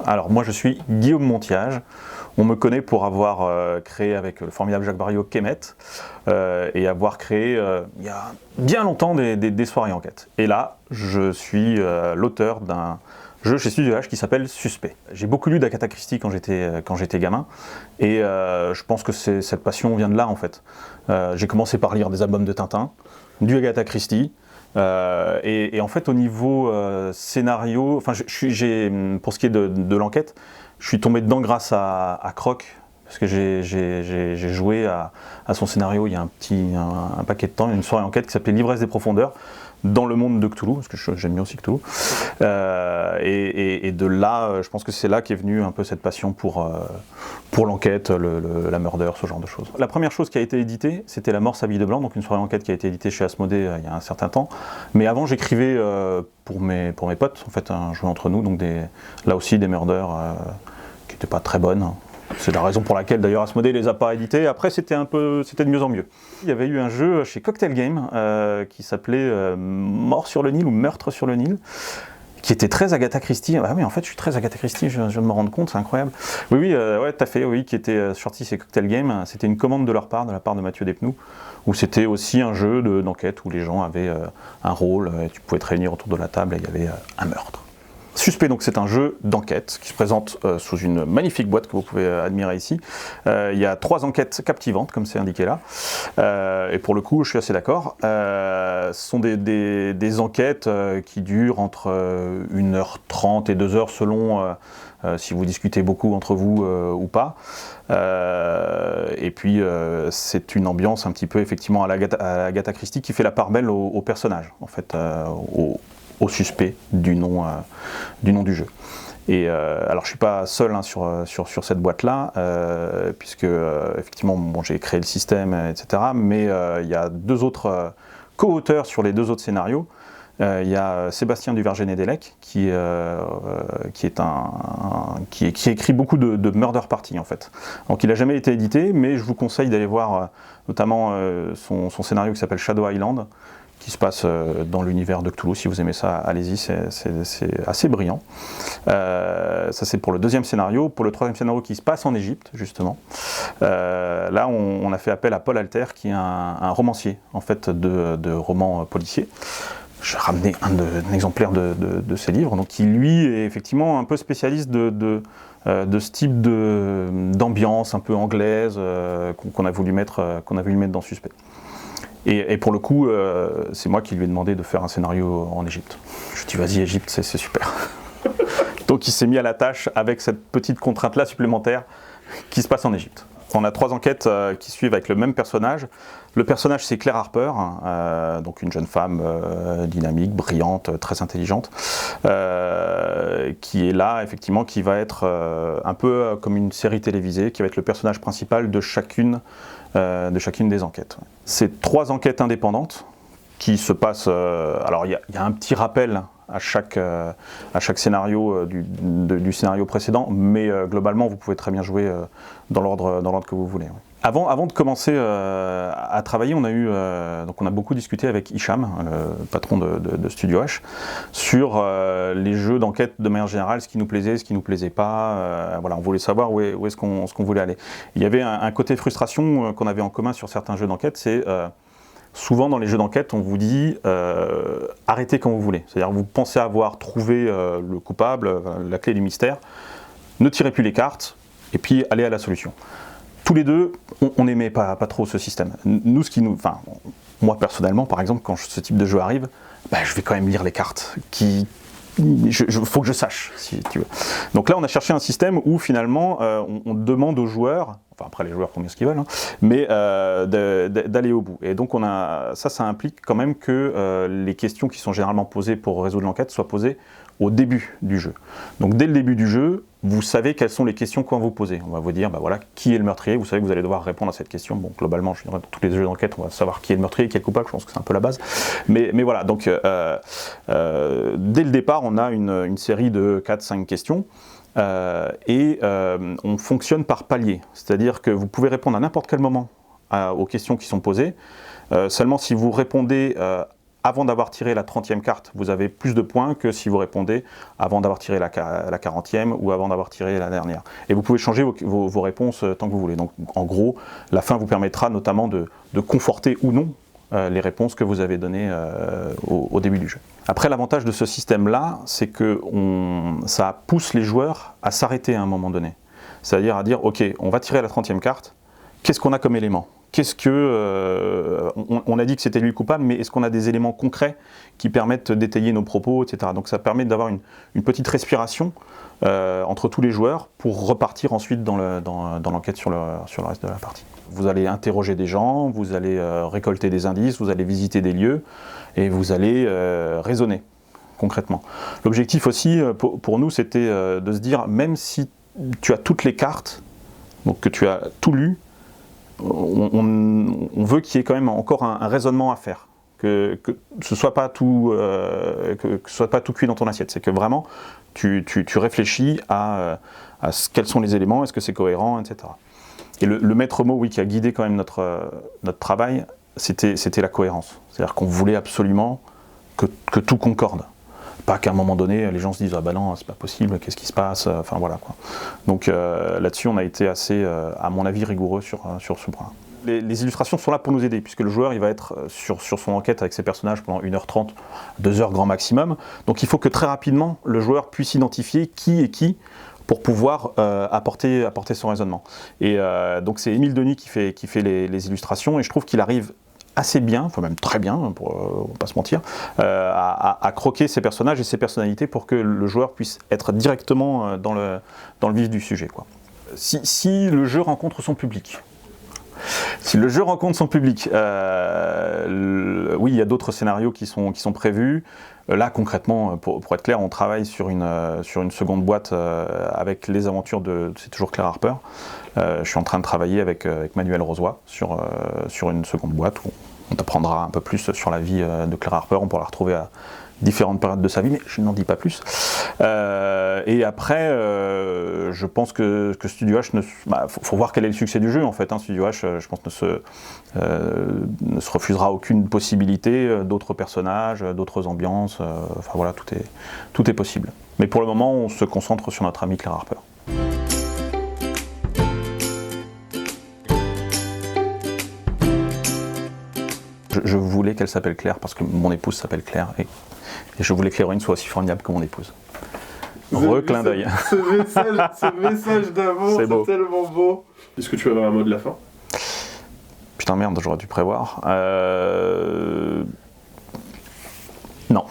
Alors moi je suis Guillaume Montiage, on me connaît pour avoir créé avec le formidable Jacques Barriot Kemet et avoir créé il y a bien longtemps des soirées enquête. Et là je suis l'auteur d'un jeu chez Studio H qui s'appelle Suspect. J'ai beaucoup lu d'Agatha Christie quand j'étais gamin et je pense que cette passion vient de là en fait. J'ai commencé par lire des albums de Tintin, du Agatha Christie. Et en fait au niveau scénario, enfin pour ce qui est de l'enquête, je suis tombé dedans grâce à Croc, parce que j'ai joué à son scénario il y a un paquet de temps, une soirée enquête qui s'appelait L'ivresse des profondeurs, dans le monde de Cthulhu, parce que j'aime bien aussi Cthulhu. Et de là, je pense que c'est là qu'est venue un peu cette passion pour l'enquête, la murder, ce genre de choses. La première chose qui a été éditée, c'était La Mort s'habille de blanc, donc une soirée enquête qui a été éditée chez Asmodée il y a un certain temps. Mais avant, j'écrivais pour mes potes, en fait, un jeu entre nous, donc là aussi des murders qui n'étaient pas très bonnes. C'est la raison pour laquelle d'ailleurs Asmodée les a pas édités. Après c'était de mieux en mieux. Il y avait eu un jeu chez Cocktail Game qui s'appelait Mort sur le Nil ou Meurtre sur le Nil, qui était très Agatha Christie. Ah oui, en fait je suis très Agatha Christie, je viens de me rendre compte, c'est incroyable. Oui, ouais, tout à fait, oui, qui était sorti chez Cocktail Game. C'était une commande de la part de Mathieu Despnous, où c'était aussi un jeu d'enquête où les gens avaient un rôle, et tu pouvais te réunir autour de la table et il y avait un meurtre. Suspect, donc c'est un jeu d'enquête qui se présente sous une magnifique boîte que vous pouvez admirer ici. Il y a 3 enquêtes captivantes, comme c'est indiqué là. Et pour le coup, je suis assez d'accord. Ce sont des enquêtes qui durent entre 1h30 et 2 heures selon si vous discutez beaucoup entre vous ou pas. Et puis c'est une ambiance un petit peu effectivement à l'Agatha Christie qui fait la part belle aux personnages, en fait, au suspect du nom du jeu. Et alors je suis pas seul hein, sur cette boîte là, puisque effectivement bon, j'ai créé le système, etc. Mais il y a 2 autres co-auteurs sur les 2 autres scénarios. Il y a Sébastien Duverger-Nedelec qui écrit beaucoup de murder party en fait. Donc il n'a jamais été édité, mais je vous conseille d'aller voir notamment son scénario qui s'appelle Shadow Island, qui se passe dans l'univers de Cthulhu. Si vous aimez ça, allez-y, c'est assez brillant. Ça c'est pour le 2e scénario. Pour le 3e scénario qui se passe en Égypte, justement, là on a fait appel à Paul Alter, qui est un romancier en fait, de romans policiers. J'ai ramené un exemplaire de ses livres, donc qui lui est effectivement un peu spécialiste de ce type d'ambiance un peu anglaise qu'on a voulu mettre dans Suspect. Et pour le coup, c'est moi qui lui ai demandé de faire un scénario en Égypte. Je lui ai dit vas-y Égypte, c'est super. Donc il s'est mis à la tâche avec cette petite contrainte-là supplémentaire qui se passe en Égypte. On a 3 enquêtes qui suivent avec le même personnage. Le personnage c'est Claire Harper, donc une jeune femme dynamique, brillante, très intelligente, qui est là effectivement, qui va être un peu comme une série télévisée, qui va être le personnage principal de chacune des enquêtes. C'est 3 enquêtes indépendantes qui se passent. Alors il y a un petit rappel à chaque scénario du scénario précédent, mais globalement vous pouvez très bien jouer dans l'ordre que vous voulez. Ouais. Avant de commencer à travailler, on a beaucoup discuté avec Hicham, le patron de Studio H, sur les jeux d'enquête de manière générale, ce qui nous plaisait, ce qui nous plaisait pas. Voilà, on voulait savoir où est-ce qu'on voulait aller. Il y avait un côté frustration qu'on avait en commun sur certains jeux d'enquête, c'est souvent dans les jeux d'enquête, on vous dit arrêtez quand vous voulez. C'est-à-dire vous pensez avoir trouvé le coupable, la clé du mystère, ne tirez plus les cartes et puis allez à la solution. Tous les deux, on n'aimait pas trop ce système. Moi personnellement, par exemple, quand ce type de jeu arrive, je vais quand même lire les cartes. Faut que je sache, si tu veux. Donc là, on a cherché un système où finalement, on demande aux joueurs, enfin après les joueurs font bien ce qu'ils veulent, hein, mais d'aller au bout. Et donc ça implique quand même que les questions qui sont généralement posées pour résoudre l'enquête soient posées au début du jeu. Donc dès le début du jeu, vous savez quelles sont les questions qu'on va vous poser. On va vous dire, voilà, qui est le meurtrier. Vous savez que vous allez devoir répondre à cette question. Bon, globalement, je dirais dans tous les jeux d'enquête, on va savoir qui est le meurtrier, qui est le coupable. Je pense que c'est un peu la base. Mais voilà, donc dès le départ, on a une série de 4-5 questions. On fonctionne par palier. C'est-à-dire que vous pouvez répondre à n'importe quel moment aux questions qui sont posées. Seulement si vous répondez avant d'avoir tiré la 30e carte, vous avez plus de points que si vous répondez avant d'avoir tiré la 40e ou avant d'avoir tiré la dernière. Et vous pouvez changer vos réponses tant que vous voulez. Donc en gros, la fin vous permettra notamment de conforter ou non les réponses que vous avez données au début du jeu. Après, l'avantage de ce système-là, c'est que ça pousse les joueurs à s'arrêter à un moment donné. C'est-à-dire à dire, ok, on va tirer la 30e carte, qu'est-ce qu'on a comme élément ? On a dit que c'était lui le coupable, mais est-ce qu'on a des éléments concrets qui permettent d'étayer nos propos, etc. Donc ça permet d'avoir une petite respiration entre tous les joueurs pour repartir ensuite dans l'enquête sur le reste de la partie. Vous allez interroger des gens, vous allez récolter des indices, vous allez visiter des lieux et vous allez raisonner concrètement. L'objectif aussi pour nous, c'était de se dire, même si tu as toutes les cartes, donc que tu as tout lu, on veut qu'il y ait quand même encore un raisonnement à faire, que ce soit pas tout cuit dans ton assiette. C'est que vraiment tu réfléchis à quels sont les éléments, est-ce que c'est cohérent, etc. Et le maître mot, oui, qui a guidé quand même notre travail, c'était la cohérence. C'est-à-dire qu'on voulait absolument que tout concorde. Pas qu'à un moment donné, les gens se disent « Ah ben non, c'est pas possible, qu'est-ce qui se passe ?» Enfin voilà quoi. Donc là-dessus, on a été assez, à mon avis, rigoureux sur ce point. Les illustrations sont là pour nous aider, puisque le joueur il va être sur son enquête avec ses personnages pendant 1h30, 2h grand maximum. Donc il faut que très rapidement, le joueur puisse identifier qui est qui pour pouvoir apporter son raisonnement. Et donc c'est Émile Denis qui fait les illustrations, et je trouve qu'il arrive assez bien, enfin même très bien, pour pas se mentir, à croquer ses personnages et ses personnalités pour que le joueur puisse être directement dans le vif du sujet, quoi. Si le jeu rencontre son public, oui, il y a d'autres scénarios qui sont prévus. Là, concrètement, pour être clair, on travaille sur une seconde boîte avec les aventures c'est toujours Claire Harper. Je suis en train de travailler avec Manuel Rozoy sur une seconde boîte où on apprendra un peu plus sur la vie de Claire Harper. On pourra la retrouver à différentes périodes de sa vie, mais je n'en dis pas plus. Et après, je pense que Studio H, faut voir quel est le succès du jeu en fait. Studio H, je pense, ne se refusera aucune possibilité, d'autres personnages, d'autres ambiances. Enfin voilà, tout est possible. Mais pour le moment, on se concentre sur notre amie Claire Harper. Je voulais qu'elle s'appelle Claire parce que mon épouse s'appelle Claire et je voulais que l'héroïne soit aussi formidable que mon épouse. Reclin d'œil. Ce message d'amour, c'est tellement beau. Est-ce que tu vas avoir un mot de la fin ? Putain merde, j'aurais dû prévoir. Non.